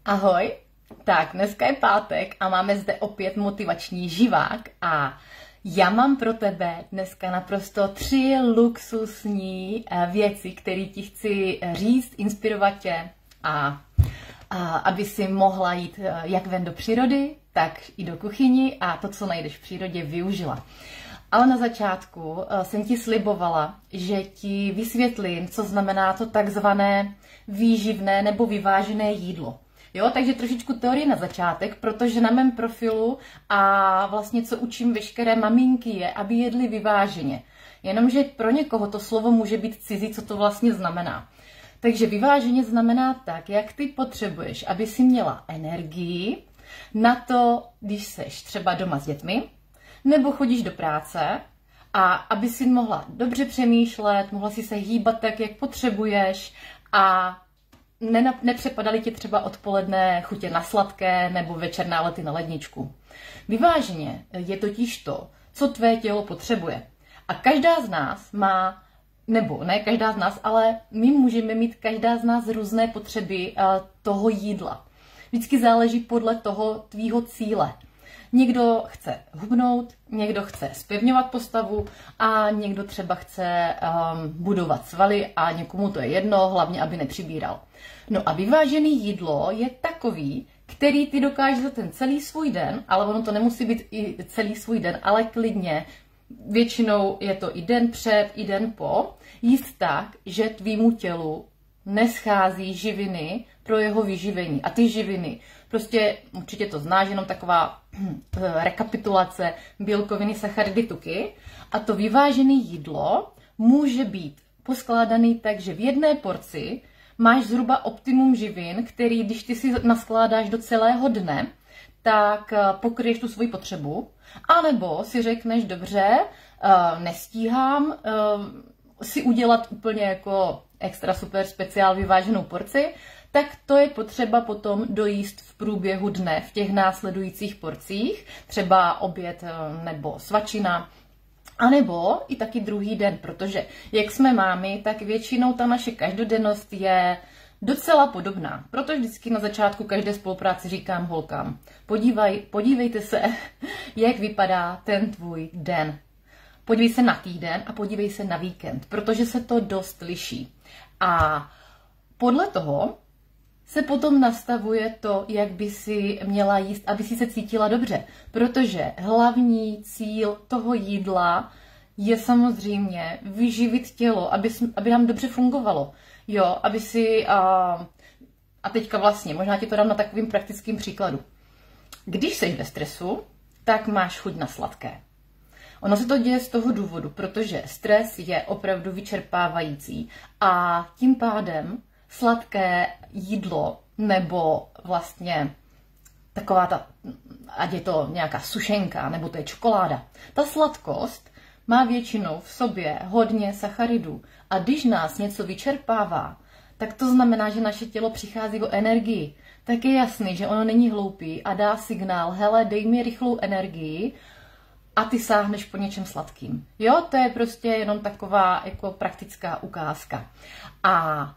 Ahoj, tak dneska je pátek a máme zde opět motivační živák a já mám pro tebe dneska naprosto 3 luxusní věci, které ti chci říct, inspirovat tě a aby si mohla jít jak ven do přírody, tak i do kuchyni a to, co najdeš v přírodě, využila. Ale na začátku jsem ti slibovala, že ti vysvětlím, co znamená to takzvané výživné nebo vyvážené jídlo. Jo, takže trošičku teorie na začátek, protože na mém profilu a vlastně co učím veškeré maminky je, aby jedly vyváženě. Jenomže pro někoho to slovo může být cizí, co to vlastně znamená. Takže vyváženě znamená tak, jak ty potřebuješ, aby si měla energii na to, když seš třeba doma s dětmi, nebo chodíš do práce a aby si mohla dobře přemýšlet, mohla si se hýbat tak, jak potřebuješ a nepřepadaly ti třeba odpoledne chutě na sladké nebo večer nálety na ledničku. Vyváženě je totiž to, co tvé tělo potřebuje. A každá z nás má, nebo ne každá z nás, ale my můžeme mít každá z nás různé potřeby toho jídla. Vždycky záleží podle toho tvýho cíle. Někdo chce hubnout, někdo chce zpevňovat postavu a někdo třeba chce budovat svaly a někomu to je jedno, hlavně aby nepřibíral. No a vyvážený jídlo je takový, který ty dokážeš za ten celý svůj den, ale ono to nemusí být i celý svůj den, ale klidně, většinou je to i den před, i den po, jíst tak, že tvýmu tělu neschází živiny pro jeho vyživení. A ty živiny, prostě určitě to znáš, jenom taková rekapitulace, bílkoviny, sacharidy, tuky. A to vyvážené jídlo může být poskládaný tak, že v jedné porci máš zhruba optimum živin, který, když ty si naskládáš do celého dne, tak pokryješ tu svoji potřebu. A nebo si řekneš, dobře, nestíhám si udělat úplně jako extra super speciál vyváženou porci, tak to je potřeba potom dojíst v průběhu dne v těch následujících porcích, třeba oběd nebo svačina, anebo i taky druhý den, protože jak jsme mámy, tak většinou ta naše každodennost je docela podobná. Proto vždycky na začátku každé spolupráci říkám holkám, podívejte se, jak vypadá ten tvůj den. Podívej se na týden a podívej se na víkend, protože se to dost liší. A podle toho se potom nastavuje to, jak by si měla jíst, aby si se cítila dobře. Protože hlavní cíl toho jídla je samozřejmě vyživit tělo, aby nám dobře fungovalo. Jo, aby si... A teďka vlastně, možná ti to dám na takovým praktickým příkladu. Když jsi ve stresu, tak máš chuť na sladké. Ono se to děje z toho důvodu, protože stres je opravdu vyčerpávající a tím pádem sladké jídlo nebo vlastně taková ta, ať je to nějaká sušenka nebo to je čokoláda, ta sladkost má většinou v sobě hodně sacharidů a když nás něco vyčerpává, tak to znamená, že naše tělo přichází o energii. Tak je jasný, že ono není hloupý a dá signál, hele, dej mi rychlou energii, a ty sáhneš po něčem sladkým. Jo, to je prostě jenom taková jako praktická ukázka. A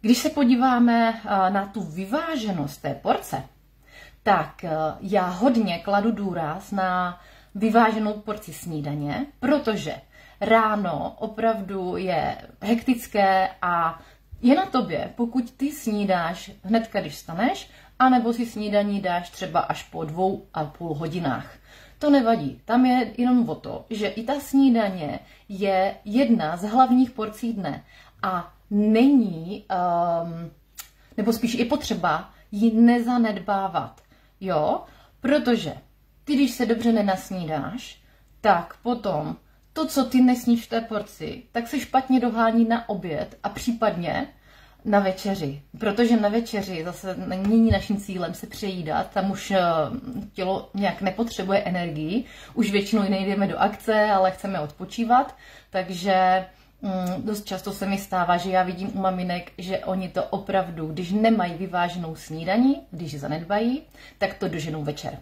když se podíváme na tu vyváženost té porce, tak já hodně kladu důraz na vyváženou porci snídaně, protože ráno opravdu je hektické a je na tobě, pokud ty snídáš hnedka, když vstaneš, anebo si snídaní dáš třeba až po 2,5 hodinách. To nevadí, tam je jenom o to, že i ta snídaně je jedna z hlavních porcí dne a není, nebo spíš je potřeba ji nezanedbávat, jo, protože ty, když se dobře nenasnídáš, tak potom to, co ty nesníš v té porci, tak se špatně dohání na oběd a případně na večeři, protože na večeři zase není naším cílem se přejídat, tam už tělo nějak nepotřebuje energii, už většinou nejdeme do akce, ale chceme odpočívat, takže dost často se mi stává, že já vidím u maminek, že oni to opravdu, když nemají vyváženou snídaní, když zanedbají, tak to doženou večer.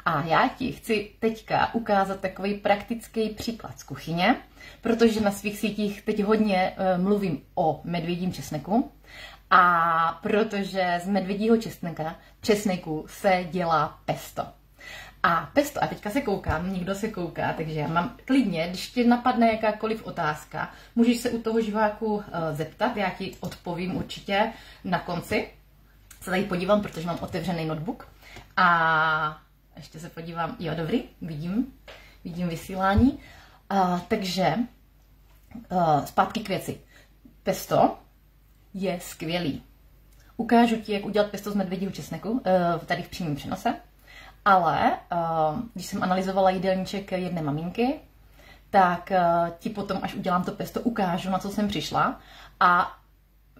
A já ti chci teďka ukázat takový praktický příklad z kuchyně, protože na svých sítích teď hodně mluvím o medvědím česneku A protože z medvědího česneku se dělá pesto. A pesto, a teďka se koukám, někdo se kouká, takže já mám klidně, když ti napadne jakákoliv otázka, můžeš se u toho živáku zeptat, já ti odpovím určitě na konci. Se tady podívám, protože mám otevřený notebook. A ještě se podívám, jo, dobrý, vidím vysílání. Takže zpátky k věci. Pesto je skvělý. Ukážu ti, jak udělat pesto z medvědího česneku, tady v přímém přenose. Ale když jsem analyzovala jídelníček jedné maminky, tak ti potom, až udělám to pesto, ukážu, na co jsem přišla a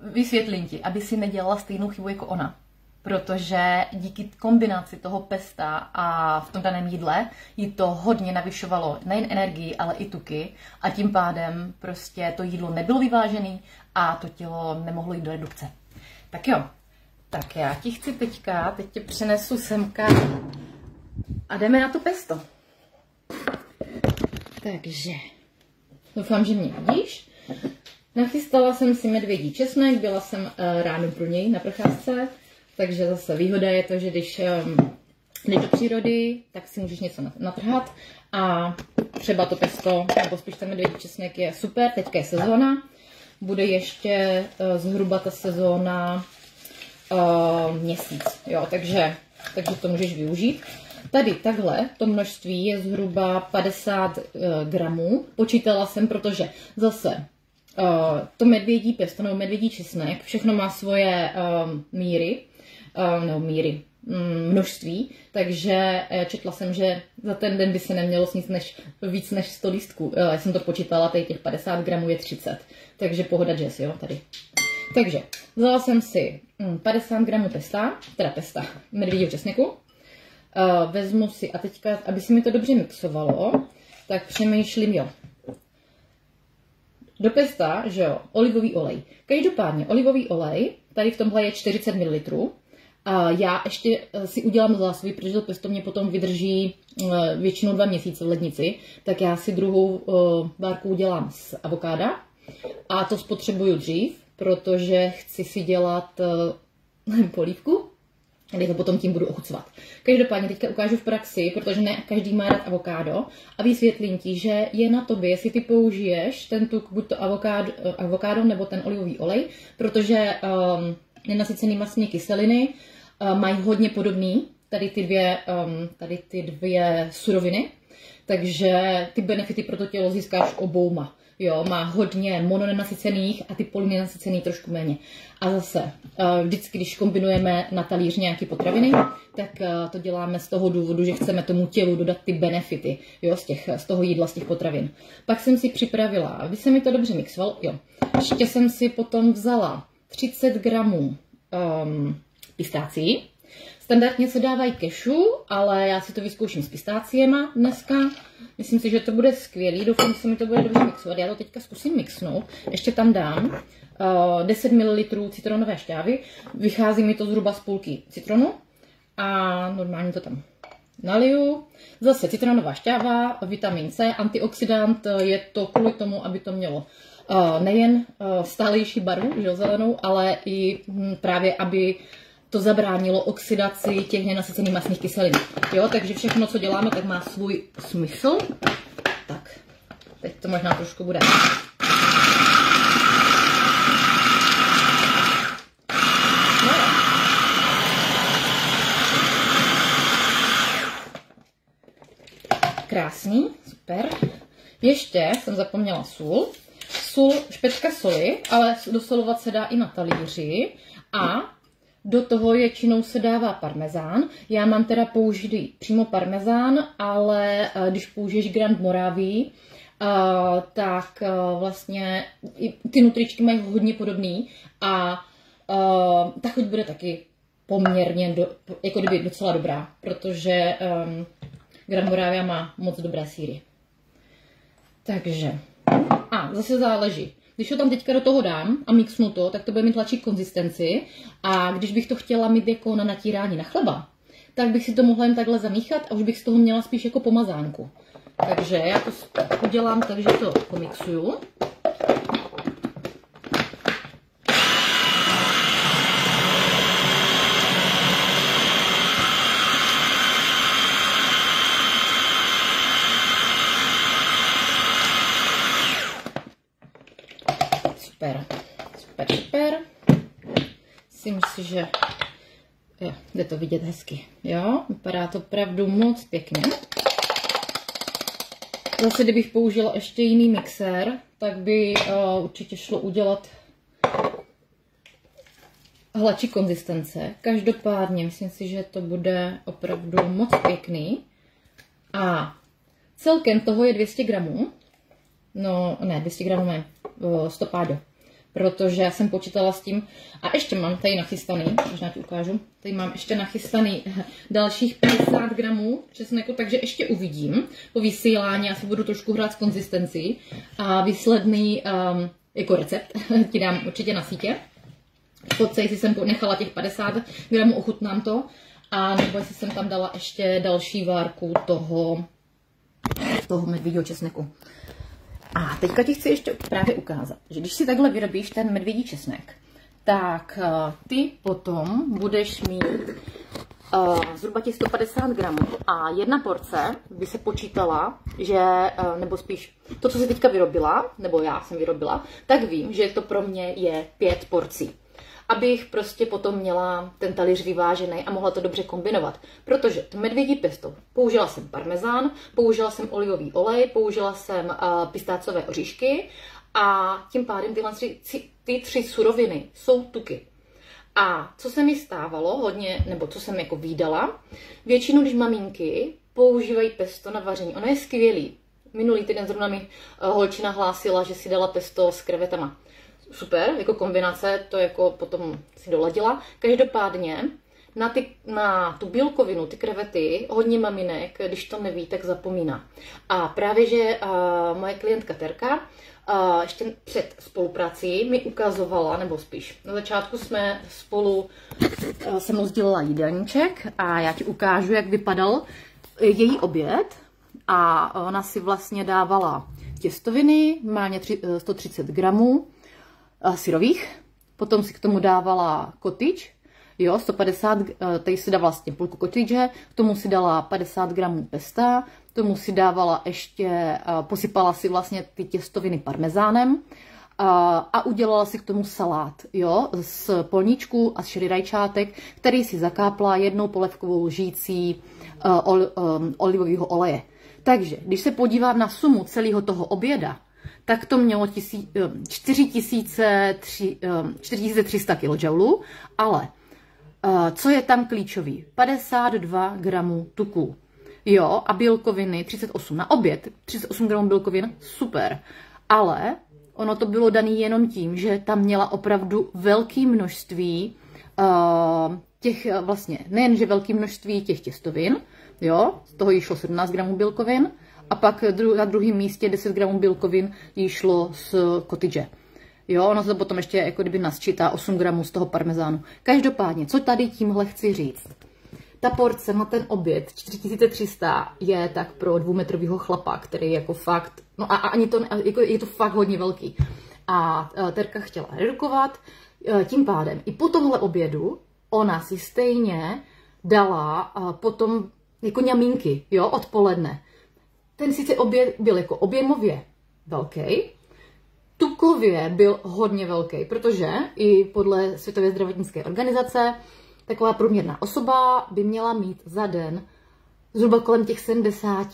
vysvětlím ti, aby si nedělala stejnou chybu jako ona. Protože díky kombinaci toho pesta a v tom daném jídle jí to hodně navyšovalo nejen energii, ale i tuky a tím pádem prostě to jídlo nebylo vyvážené a to tělo nemohlo jít do redukce. Tak jo, tak já ti chci teď tě přenesu semka a jdeme na to pesto. Takže, doufám, že mě vidíš. Nachystala jsem si medvědí česnek, byla jsem ráno pro něj na procházce, takže zase výhoda je to, že když jdeš do přírody, tak si můžeš něco natrhat a třeba to pesto, nebo spíš ten medvědí česnek je super, teďka je sezóna, bude ještě zhruba ta sezóna měsíc, jo, takže to můžeš využít. Tady takhle to množství je zhruba 50 gramů. Počítala jsem, protože zase to medvědí pesto nebo medvědí česnek, všechno má svoje množství, takže četla jsem, že za ten den by se nemělo sníst víc než 100 lístků. Já jsem to počítala, tady těch 50 gramů je 30, takže pohoda jazz, jo, tady. Takže vzala jsem si 50 gramů pesta medvědího česneku. Vezmu si, a teďka, aby se mi to dobře mixovalo, tak přemýšlím, jo. Do pesta, že jo, olivový olej. Každopádně olivový olej, tady v tomhle je 40 ml. A já ještě si udělám zásoby, protože to pesto mě potom vydrží většinou 2 měsíce v lednici, tak já si druhou bárku udělám z avokáda a to spotřebuju dřív, protože chci si dělat polívku, kde to potom tím budu ochucovat. Každopádně teďka ukážu v praxi, protože ne každý má rád avokádo a vysvětlím ti, že je na tobě, jestli ty použiješ ten tuk, buď to avokádo nebo ten olivový olej, protože nenasycený mastné kyseliny mají hodně podobný tady ty dvě suroviny, takže ty benefity pro to tělo získáš obouma. Jo, má hodně mononenasycených a ty polynenasycený trošku méně. A zase, vždycky, když kombinujeme na talíř nějaké potraviny, tak to děláme z toho důvodu, že chceme tomu tělu dodat ty benefity, jo, z toho jídla, z těch potravin. Pak jsem si připravila, aby se mi to dobře mixovalo, jo. Ještě jsem si potom vzala 30 gramů pistácií. Standardně se dávají kešu, ale já si to vyzkouším s pistáciema dneska. Myslím si, že to bude skvělý, doufám, že se mi to bude dobře mixovat. Já to teďka zkusím mixnout. Ještě tam dám 10 ml citronové šťávy. Vychází mi to zhruba z půlky citronu a normálně to tam naliju. Zase citronová šťáva, vitamin C, antioxidant, je to kvůli tomu, aby to mělo nejen stálejší barvu, že, zelenou, ale i právě, aby to zabránilo oxidaci těch nenasycených mastných kyselin. Jo, takže všechno, co děláme, tak má svůj smysl. Tak, teď to možná trošku bude. No. Krásný, super. Ještě jsem zapomněla sůl. Špečka soli, ale dosolovat se dá i na talíři a do toho většinou se dává parmezán. Já mám teda použitý přímo parmezán, ale když použiješ Grand Moravii, tak vlastně ty nutričky mají hodně podobný a ta chuť bude taky poměrně jako kdyby docela dobrá, protože Grand Moravia má moc dobré sýry. Takže, a zase záleží. Když to tam teďka do toho dám a mixnu to, tak to bude mít tlačí konzistenci a když bych to chtěla mít jako na natírání na chleba, tak bych si to mohla jen takhle zamíchat a už bych z toho měla spíš jako pomazánku. Takže já to udělám tak, že to pomixuju. myslím si, že jo, jde to vidět hezky. Jo, vypadá to opravdu moc pěkně. Zase, kdybych použila ještě jiný mixér, tak by určitě šlo udělat hladší konzistence. Každopádně myslím si, že to bude opravdu moc pěkný. A celkem toho je 200 gramů. No, ne, 200 gramů ne, 100 pádo. Protože já jsem počítala s tím. A ještě mám tady nachystaný, možná ti ukážu. Tady mám ještě nachystaný dalších 50 gramů česneku, takže ještě uvidím po vysílání. Já si budu trošku hrát s konzistencí. A výsledný jako recept ti dám určitě na sítě. Fotce, jestli jsem nechala těch 50 gramů, ochutnám to. A nebo jestli jsem tam dala ještě další várku toho medvědího česneku. A teďka ti chci ještě právě ukázat, že když si takhle vyrobíš ten medvědí česnek, tak ty potom budeš mít zhruba těch 150 gramů a jedna porce by se počítala, že, nebo spíš to, co jsi teďka vyrobila, nebo já jsem vyrobila, tak vím, že to pro mě je 5 porcí. Abych prostě potom měla ten talíř vyvážený a mohla to dobře kombinovat. Protože to medvědí pesto, použila jsem parmezán, použila jsem olivový olej, použila jsem pistácové oříšky a tím pádem ty 3 suroviny jsou tuky. A co se mi stávalo hodně, nebo co jsem jako vídala, většinou, když maminky používají pesto na vaření, ono je skvělý. Minulý týden zrovna mi holčina hlásila, že si dala pesto s krevetama. Super, jako kombinace, to jako potom si doladila. Každopádně na tu bílkovinu, ty krevety, hodně maminek, když to neví, tak zapomíná. A právě, že moje klientka Terka ještě před spoluprací mi ukazovala, nebo spíš na začátku jsme spolu se mnou sdělila jídelníček a já ti ukážu, jak vypadal její oběd. A ona si vlastně dávala těstoviny, mámě 130 gramů, syrových, potom si k tomu dávala cottage, jo, 150, tady si dávala vlastně půlku cottage, k tomu si dala 50 gramů pesta, k tomu si dávala ještě, posypala si vlastně ty těstoviny parmezánem a udělala si k tomu salát, jo, z polníčků a z šery rajčátek, který si zakápla jednou polévkovou lžící olivového oleje. Takže, když se podívám na sumu celého toho oběda, tak to mělo 4300 kJ, ale co je tam klíčový? 52 gramů tuku. Jo, a bílkoviny 38 na oběd, 38 gramů bílkovin, super. Ale ono to bylo dané jenom tím, že tam měla opravdu velké množství těch vlastně, nejenže velké množství těch těstovin, jo, z toho jí šlo 17 gramů bílkovin, a pak na druhém místě 10 gramů bílkovin jí šlo z cottage. Jo, ono se to potom ještě jako kdyby nasčítá 8 gramů z toho parmezánu. Každopádně, co tady tímhle chci říct? Ta porce na ten oběd 4300 je tak pro 2metrového chlapa, který jako fakt, no a ani to, jako je to fakt hodně velký. A Terka chtěla redukovat, tím pádem i po tomhle obědu ona si stejně dala potom jako ňamínky, jo, odpoledne. Ten sice oběd byl jako objemově velký, tukově byl hodně velký, protože i podle Světové zdravotnické organizace taková průměrná osoba by měla mít za den zhruba kolem těch 70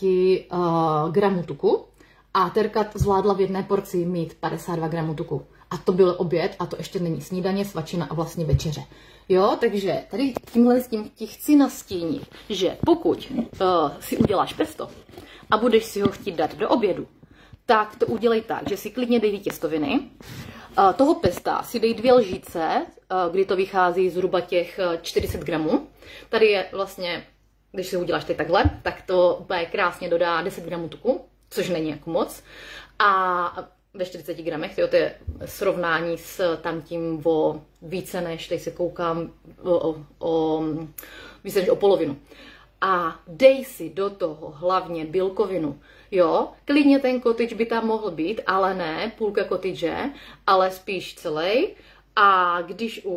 gramů tuku a Terka zvládla v jedné porci mít 52 gramů tuku. A to byl oběd a to ještě není snídaně, svačina a vlastně večeře. Jo, takže tady tímhle s tím ti chci nastínit, že pokud si uděláš pesto a budeš si ho chtít dát do obědu, tak to udělej tak, že si klidně dej těstoviny. Toho pesta si dej 2 lžíce, kdy to vychází zhruba těch 40 gramů. Tady je vlastně, když si uděláš teď takhle, tak to úplně krásně dodá 10 gramů tuku, což není jako moc. A ve 40 gramech, to je srovnání s tamtím o více než, teď se koukám, více než o polovinu. A dej si do toho hlavně bílkovinu. Jo, klidně ten cottage by tam mohl být, ale ne půlka cottage, ale spíš celý. A když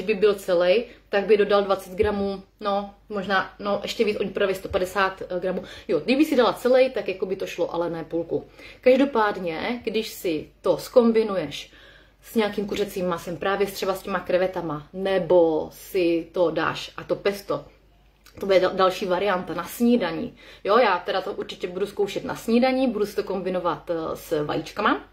by byl celý, tak by dodal 20 gramů, no možná, no ještě víc, oni právě 150 gramů. Jo, kdyby si dala celý, tak jako by to šlo, ale ne půlku. Každopádně, když si to zkombinuješ s nějakým kuřecím masem, právě třeba s těma krevetama, nebo si to dáš a to pesto. To bude další varianta na snídaní. Jo, já teda to určitě budu zkoušet na snídaní, budu si to kombinovat s vajíčkama.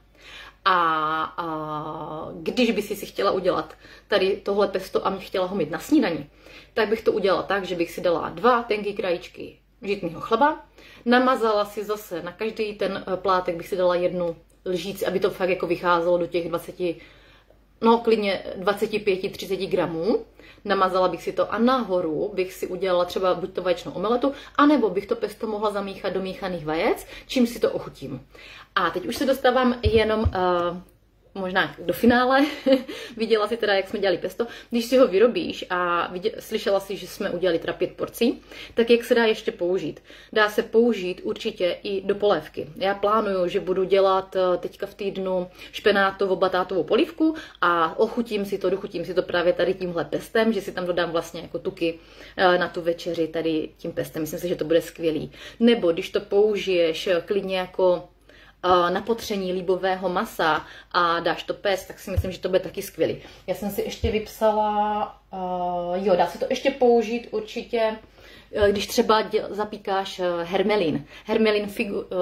A když by si chtěla udělat tady tohle pesto a chtěla ho mít na snídaní, tak bych to udělala tak, že bych si dala 2 tenké krajíčky žitného chleba, namazala si zase na každý ten plátek bych si dala 1 lžíci, aby to fakt jako vycházelo do těch 20, no klidně 25-30 gramů. Namazala bych si to a nahoru bych si udělala třeba buď to vaječnou omeletu, anebo bych to pesto mohla zamíchat do míchaných vajec, čím si to ochutím. A teď už se dostávám jenom možná do finále. Viděla si teda, jak jsme dělali pesto. Když si ho vyrobíš a slyšela si, že jsme udělali teda 5 porcí, tak jak se dá ještě použít? Dá se použít určitě i do polévky. Já plánuju, že budu dělat teďka v týdnu špenátovo-batátovou polívku a dochutím si to právě tady tímhle pestem, že si tam dodám vlastně jako tuky na tu večeři tady tím pestem. Myslím si, že to bude skvělý. Nebo když to použiješ klidně jako na potření líbového masa a dáš to pést, tak si myslím, že to bude taky skvělý. Já jsem si ještě vypsala, dá se to ještě použít určitě, když třeba zapíkáš hermelín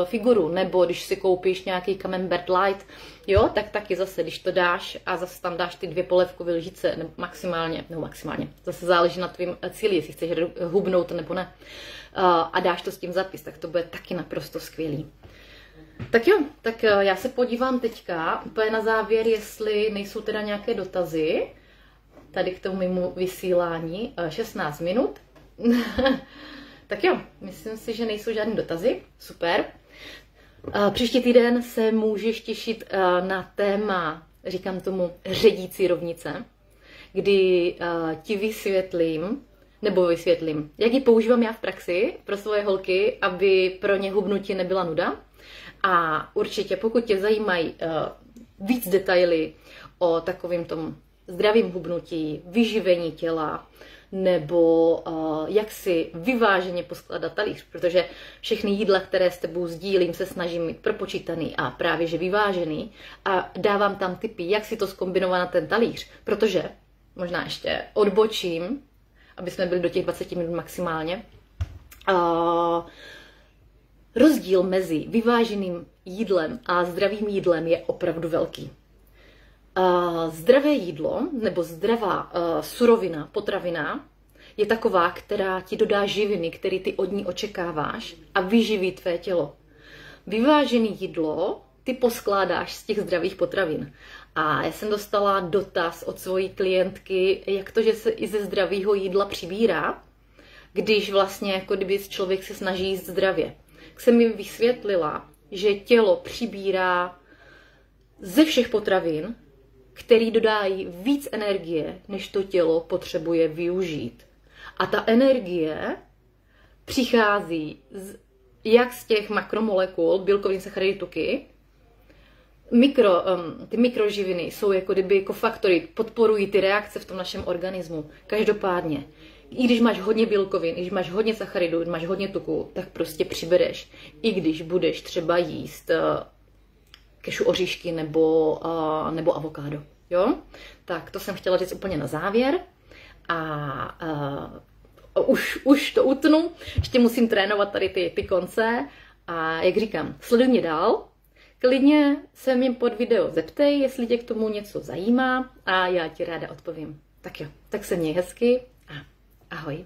figuru, nebo když si koupíš nějaký camembert light, jo, tak taky zase, když to dáš a zase tam dáš ty 2 polévkové lžice, maximálně, zase záleží na tvým cíli, jestli chceš hubnout nebo ne, a dáš to s tím zapis, tak to bude taky naprosto skvělý. Tak jo, tak já se podívám teďka úplně na závěr, jestli nejsou teda nějaké dotazy tady k tomu mému vysílání. 16 minut. Tak jo, myslím si, že nejsou žádné dotazy. Super. Příští týden se můžeš těšit na téma, říkám tomu, ředící rovnice, kdy ti vysvětlím, jak ji používám já v praxi pro svoje holky, aby pro ně hubnutí nebyla nuda. A určitě, pokud tě zajímají víc detaily o takovém tom zdravém hubnutí, vyživení těla, nebo jak si vyváženě poskládat talíř, protože všechny jídla, které s tebou sdílím, se snažím mít propočítaný a právě že vyvážený a dávám tam tipy, jak si to zkombinovat na ten talíř, protože možná ještě odbočím, aby jsme byli do těch 20 minut maximálně. Rozdíl mezi vyváženým jídlem a zdravým jídlem je opravdu velký. Zdravé jídlo nebo zdravá surovina, potravina je taková, která ti dodá živiny, které ty od ní očekáváš a vyživí tvé tělo. Vyvážené jídlo ty poskládáš z těch zdravých potravin. A já jsem dostala dotaz od svojí klientky, jak to, že se i ze zdravého jídla přibírá, když vlastně jako kdyby člověk se snaží jíst zdravě. Tak jsem mi vysvětlila, že tělo přibírá ze všech potravin, který dodají víc energie, než to tělo potřebuje využít. A ta energie přichází jak z těch makromolekul, bílkovin, sacharidy, tuky. Ty mikroživiny jsou jako kdyby kofaktory, podporují ty reakce v tom našem organismu. Každopádně, i když máš hodně bílkovin, i když máš hodně sacharidů, když máš hodně tuku, tak prostě přibereš. I když budeš třeba jíst kešu oříšky nebo avokádo. Jo? Tak to jsem chtěla říct úplně na závěr. A už to utnu. Ještě musím trénovat tady ty konce. A jak říkám, sleduj mě dál. Klidně se mě pod video zeptej, jestli tě k tomu něco zajímá a já ti ráda odpovím. Tak jo, tak se měj hezky a ahoj.